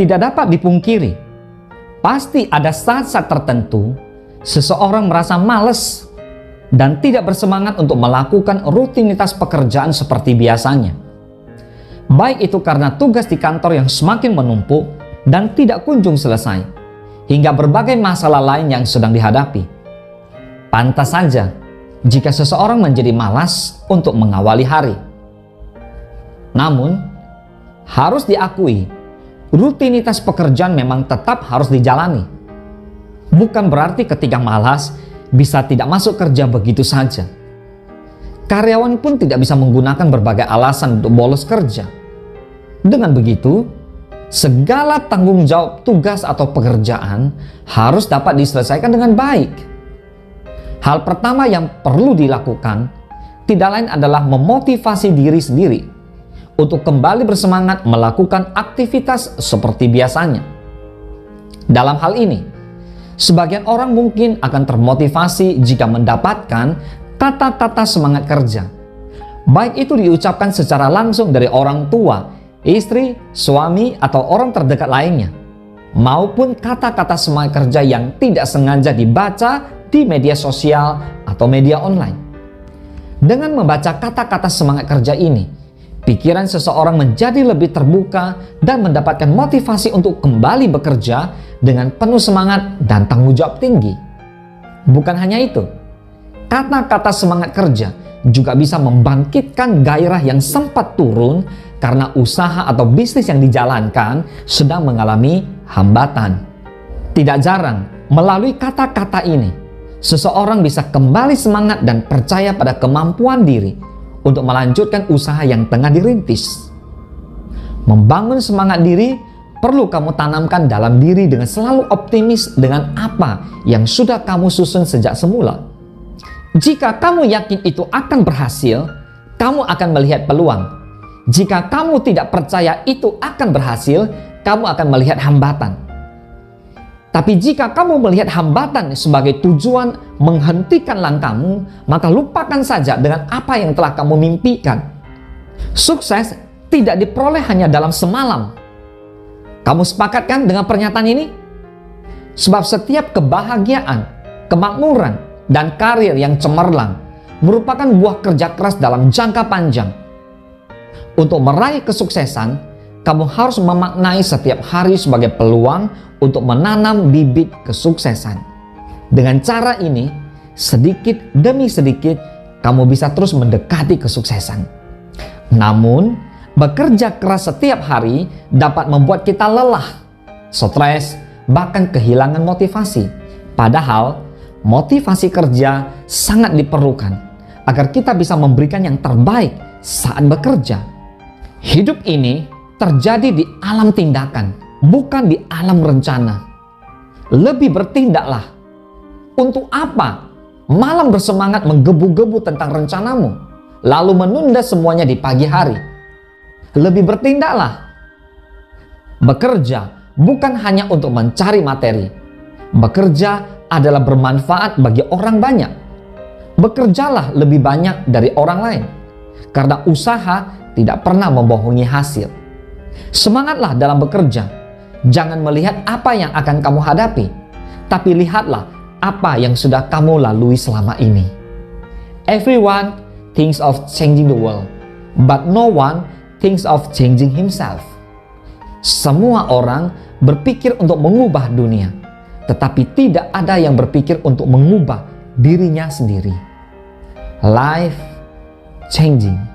Tidak dapat dipungkiri, pasti ada saat-saat tertentu seseorang merasa malas dan tidak bersemangat untuk melakukan rutinitas pekerjaan seperti biasanya. Baik itu karena tugas di kantor yang semakin menumpuk dan tidak kunjung selesai, hingga berbagai masalah lain yang sedang dihadapi. Pantas saja jika seseorang menjadi malas untuk mengawali hari. Namun, harus diakui, rutinitas pekerjaan memang tetap harus dijalani. Bukan berarti ketika malas bisa tidak masuk kerja begitu saja. Karyawan pun tidak bisa menggunakan berbagai alasan untuk bolos kerja. Dengan begitu, segala tanggung jawab tugas atau pekerjaan harus dapat diselesaikan dengan baik. Hal pertama yang perlu dilakukan tidak lain adalah memotivasi diri sendiri untuk kembali bersemangat melakukan aktivitas seperti biasanya. Dalam hal ini, sebagian orang mungkin akan termotivasi jika mendapatkan kata-kata semangat kerja. Baik itu diucapkan secara langsung dari orang tua, istri, suami, atau orang terdekat lainnya, maupun kata-kata semangat kerja yang tidak sengaja dibaca di media sosial atau media online. Dengan membaca kata-kata semangat kerja ini, pikiran seseorang menjadi lebih terbuka dan mendapatkan motivasi untuk kembali bekerja dengan penuh semangat dan tanggung jawab tinggi. Bukan hanya itu, kata-kata semangat kerja juga bisa membangkitkan gairah yang sempat turun karena usaha atau bisnis yang dijalankan sedang mengalami hambatan. Tidak jarang, melalui kata-kata ini, seseorang bisa kembali semangat dan percaya pada kemampuan diri untuk melanjutkan usaha yang tengah dirintis. Membangun semangat diri perlu kamu tanamkan dalam diri dengan selalu optimis dengan apa yang sudah kamu susun sejak semula. Jika kamu yakin itu akan berhasil, kamu akan melihat peluang. Jika kamu tidak percaya itu akan berhasil, kamu akan melihat hambatan. Tapi jika kamu melihat hambatan sebagai tujuan menghentikan langkahmu, maka lupakan saja dengan apa yang telah kamu mimpikan. Sukses tidak diperoleh hanya dalam semalam. Kamu sepakat kan dengan pernyataan ini? Sebab setiap kebahagiaan, kemakmuran, dan karir yang cemerlang merupakan buah kerja keras dalam jangka panjang. Untuk meraih kesuksesan, kamu harus memaknai setiap hari sebagai peluang untuk menanam bibit kesuksesan. Dengan cara ini, sedikit demi sedikit, kamu bisa terus mendekati kesuksesan. Namun, bekerja keras setiap hari dapat membuat kita lelah, stres, bahkan kehilangan motivasi. Padahal, motivasi kerja sangat diperlukan agar kita bisa memberikan yang terbaik saat bekerja. Hidup ini terjadi di alam tindakan, bukan di alam rencana. Lebih bertindaklah. Untuk apa malam bersemangat menggebu-gebu tentang rencanamu, lalu menunda semuanya di pagi hari? Lebih bertindaklah. Bekerja bukan hanya untuk mencari materi. Bekerja adalah bermanfaat bagi orang banyak. Bekerjalah lebih banyak dari orang lain, karena usaha tidak pernah membohongi hasil. Semangatlah dalam bekerja. Jangan melihat apa yang akan kamu hadapi, tapi lihatlah apa yang sudah kamu lalui selama ini. Everyone thinks of changing the world, but no one thinks of changing himself. Semua orang berpikir untuk mengubah dunia, tetapi tidak ada yang berpikir untuk mengubah dirinya sendiri. Life changing.